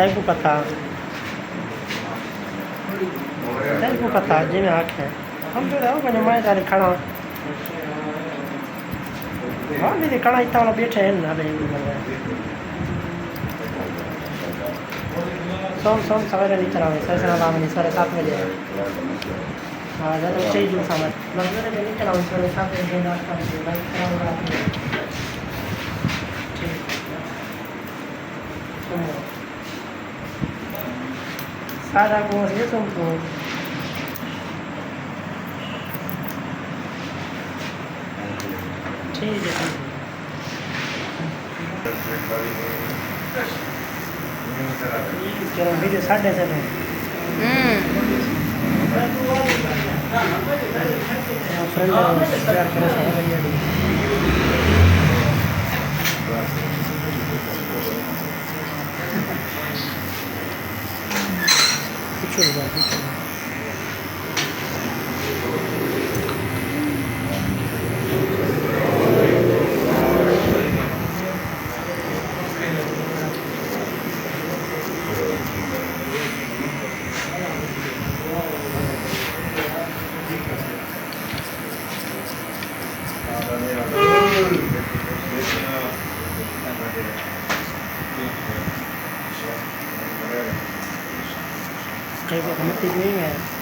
को पता जी मैं आखे हम तो रहो मैंने मैं तारे खड़ा हाँ मेरे खड़ा इतना वाला बैठे हैं ना भाई सोम सवेरे नहीं चला सर से नाम नहीं सवेरे 7 बजे हाँ ज़्यादा चाहिए जो सामान मतलब नहीं चला सवेरे 7 बजे नाश्ता सारा को ये तुम तो ठीक है चलो वीडियो 7:30 कई बार नहीं है